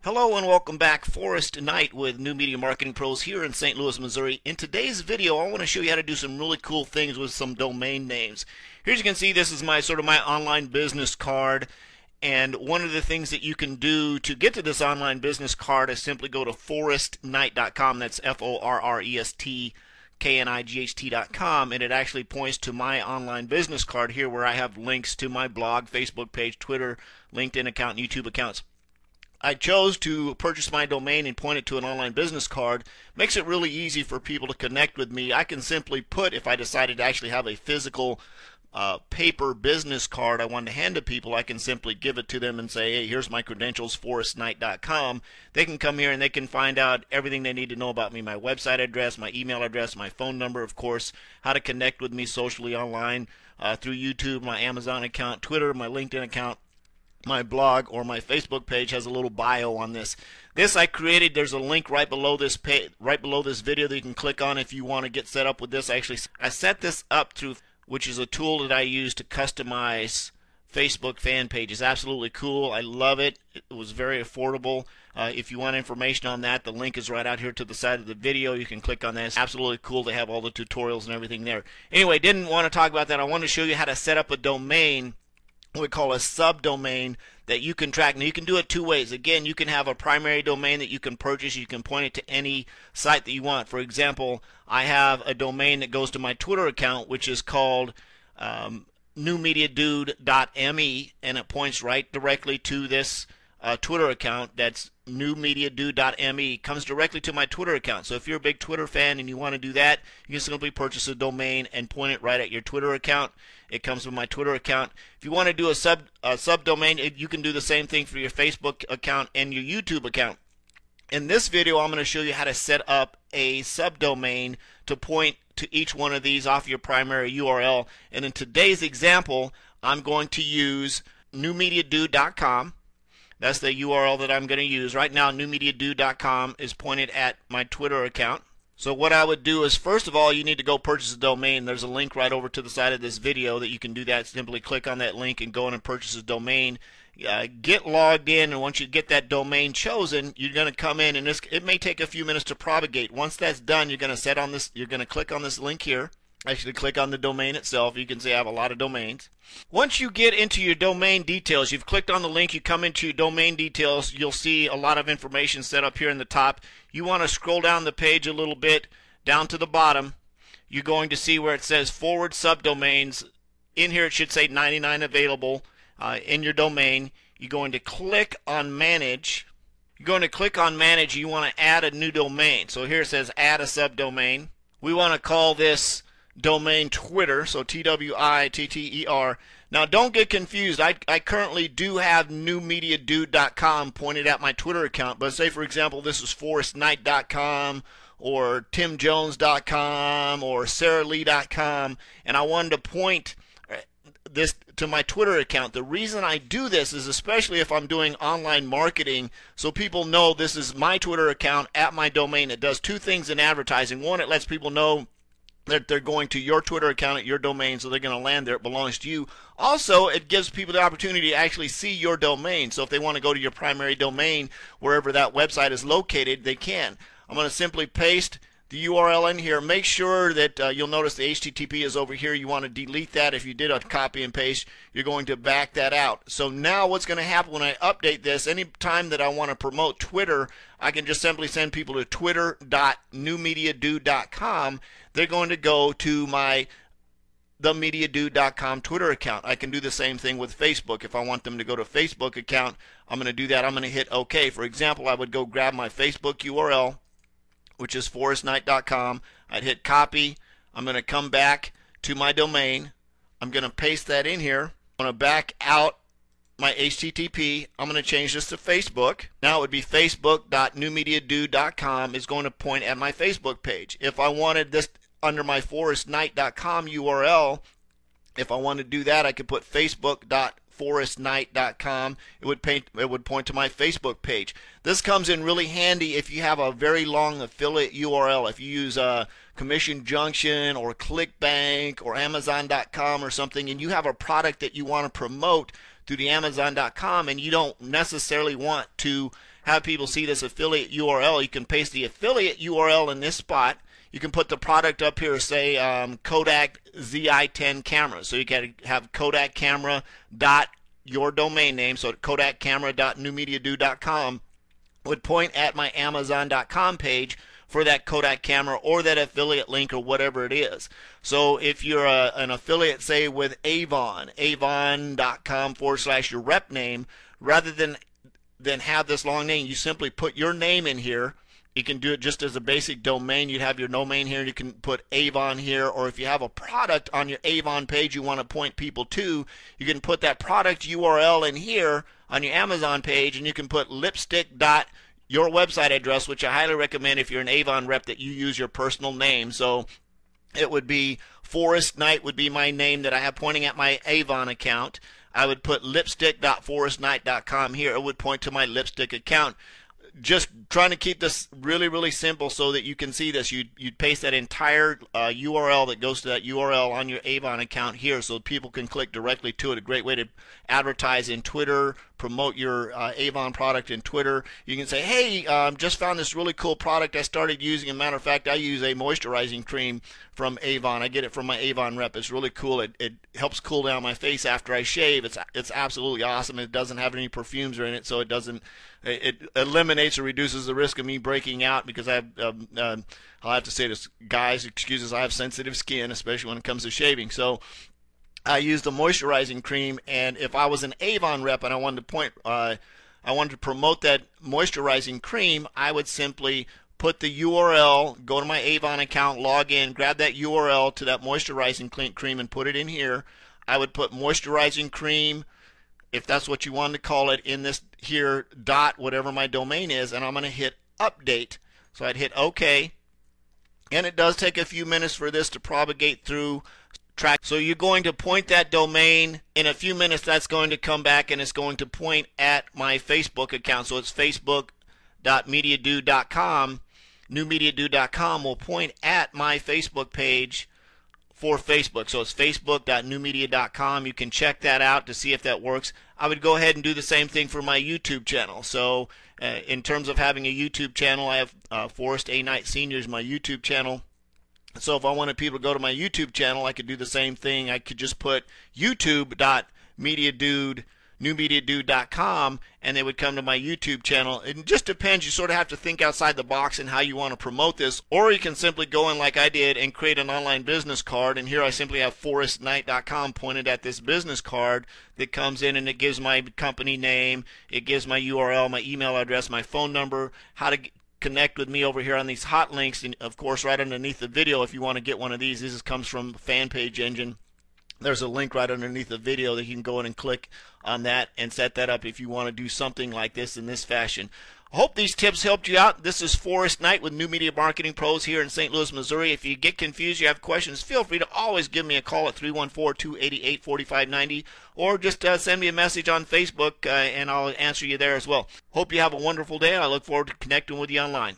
Hello and welcome back. Forrest Knight with New Media Marketing Pros here in St. Louis, Missouri. In today's video, I want to show you how to do some really cool things with some domain names. Here you can see this is my my online business card, and one of the things that you can do to get to this online business card is simply go to forrestknight.com. That's FORRESTKNIGHT.com, and it actually points to my online business card here where I have links to my blog, Facebook page, Twitter, LinkedIn account, and YouTube accounts. I chose to purchase my domain and point it to an online business card. Makes it really easy for people to connect with me. I can simply put, if I decided to actually have a physical paper business card I wanted to hand to people, I can simply give it to them and say, hey, here's my credentials, forrestknight.com. They can come here and they can find out everything they need to know about me, my website address, my email address, my phone number, of course, how to connect with me socially online through YouTube, my Amazon account, Twitter, my LinkedIn account. My blog or my Facebook page has a little bio on this. This I created. There's a link right below this page, right below this video that you can click on if you want to get set up with this. Actually, I set this up through, which is a tool that I use to customize Facebook fan pages. Absolutely cool. I love it. It was very affordable. If you want information on that, the link is right out here to the side of the video. You can click on that. It's absolutely cool to have all the tutorials and everything there. Anyway, didn't want to talk about that. I wanted to show you how to set up a domain, what we call a subdomain, that you can track. Now you can do it two ways. Again, you can have a primary domain that you can purchase. You can point it to any site that you want. For example, I have a domain that goes to my Twitter account, which is called newmediadude.me, and it points right directly to this Twitter account. That's newmediadude.me. Comes directly to my Twitter account. So if you're a big Twitter fan and you want to do that, you can simply purchase a domain and point it right at your Twitter account. It comes with my Twitter account. If you want to do a subdomain, you can do the same thing for your Facebook account and your YouTube account. In this video, I'm going to show you how to set up a subdomain to point to each one of these off your primary URL. And in today's example, I'm going to use newmediadude.com. That's the URL that I'm going to use. Right now, newmediadude.com is pointed at my Twitter account. So what I would do is, first of all, you need to go purchase a domain. There's a link right over to the side of this video that you can do that. Simply click on that link and go in and purchase a domain. Get logged in, and once you get that domain chosen, you're going to come in, and it may take a few minutes to propagate. Once that's done, you're going to click on this link here. Actually, click on the domain itself. You can see I have a lot of domains. Once you get into your domain details, you've clicked on the link, you come into your domain details, you'll see a lot of information set up here in the top. You want to scroll down the page a little bit, down to the bottom. You're going to see where it says forward subdomains. In here it should say 99 available in your domain. You're going to click on manage. You're going to click on manage. You want to add a new domain. So here it says add a subdomain. We want to call this domain Twitter, so TWITTER. Now don't get confused. I currently do have newmediadude.com pointed at my Twitter account, but say for example this is forrestknight.com or timjones.com or saralee.com, and I wanted to point this to my Twitter account. The reason I do this is especially if I'm doing online marketing, so people know this is my Twitter account at my domain. It does two things in advertising. One, it lets people know that they're going to your Twitter account at your domain, so they're going to land there. It belongs to you. Also, it gives people the opportunity to actually see your domain. So if they want to go to your primary domain, wherever that website is located, they can. I'm going to simply paste the URL in here. Make sure that you'll notice the HTTP is over here. You want to delete that. If you did a copy and paste, you're going to back that out. So now what's going to happen when I update this, any time that I want to promote Twitter, I can just simply send people to twitter.newmediadude.com. They're going to go to my themediadude.com Twitter account. I can do the same thing with Facebook. If I want them to go to Facebook account, I'm going to do that. I'm going to hit OK. For example, I would go grab my Facebook URL, which is forrestknight.com. I'd hit copy. I'm going to come back to my domain. I'm going to paste that in here. I'm going to back out my HTTP. I'm going to change this to Facebook. Now it would be facebook.newmediadude.com is going to point at my Facebook page. If I wanted this under my forrestknight.com URL, if I wanted to do that, I could put facebook.forrestknight.com. It would point to my Facebook page. This comes in really handy if you have a very long affiliate URL. If you use Commission Junction or ClickBank or Amazon.com or something, and you have a product that you want to promote through the Amazon.com, and you don't necessarily want to have people see this affiliate URL, you can paste the affiliate URL in this spot. You can put the product up here, say Kodak ZI-10 camera. So you can have Kodak camera dot your domain name, so kodakcamera.newmediadude.com would point at my Amazon.com page for that Kodak camera or that affiliate link or whatever it is. So if you're an affiliate, say with Avon, avon.com/your rep name, rather than have this long name, you simply put your name in here. You can do it just as a basic domain. You'd have your domain here. You can put Avon here, or if you have a product on your Avon page you want to point people to, you can put that product URL in here on your Amazon page, and you can put lipstick dot your website address, which I highly recommend if you're an Avon rep that you use your personal name. So it would be Forrest Knight would be my name that I have pointing at my Avon account. I would put lipstick.forrestknight.com here. It would point to my lipstick account. Just trying to keep this really, really simple so that you can see this. You'd paste that entire URL that goes to that URL on your Avon account here so people can click directly to it. A great way to advertise in Twitter, promote your Avon product in Twitter. You can say, hey, just found this really cool product I started using. As a matter of fact, I use a moisturizing cream from Avon. I get it from my Avon rep. It's really cool. It helps cool down my face after I shave. It's absolutely awesome. It doesn't have any perfumes in it, so it eliminates or reduces the risk of me breaking out, because I'll have to say this, guys, excuses, I have sensitive skin, especially when it comes to shaving. So I used a moisturizing cream, and if I was an Avon rep and I wanted to promote that moisturizing cream, I would simply put the URL, go to my Avon account, log in, grab that URL to that moisturizing cream and put it in here. I would put moisturizing cream, if that's what you want to call it, in this here dot whatever my domain is, and I'm going to hit update. So I'd hit OK, and it does take a few minutes for this to propagate through track. So you're going to point that domain. In a few minutes that's going to come back and it's going to point at my Facebook account. So it's facebook.mediadude.com. newmediadude.com will point at my Facebook page for Facebook. So it's facebook.newmedia.com. You can check that out to see if that works. I would go ahead and do the same thing for my YouTube channel. So in terms of having a YouTube channel, I have Forrest A. Knight Sr. is my YouTube channel. So if I wanted people to go to my YouTube channel, I could do the same thing. I could just put youtube.newmediadude.com, and they would come to my YouTube channel. It just depends. You sort of have to think outside the box in how you want to promote this. Or you can simply go in like I did and create an online business card. And here I simply have forrestknight.com pointed at this business card that comes in, and it gives my company name, it gives my URL, my email address, my phone number, how to connect with me over here on these hot links, and of course right underneath the video if you want to get one of these. This comes from Fanpage Engine. There's a link right underneath the video that you can go in and click on that and set that up if you want to do something like this in this fashion. I hope these tips helped you out. This is Forrest Knight with New Media Marketing Pros here in St. Louis, Missouri. If you get confused, you have questions, feel free to always give me a call at 314-288-4590, or just send me a message on Facebook and I'll answer you there as well. Hope you have a wonderful day. I look forward to connecting with you online.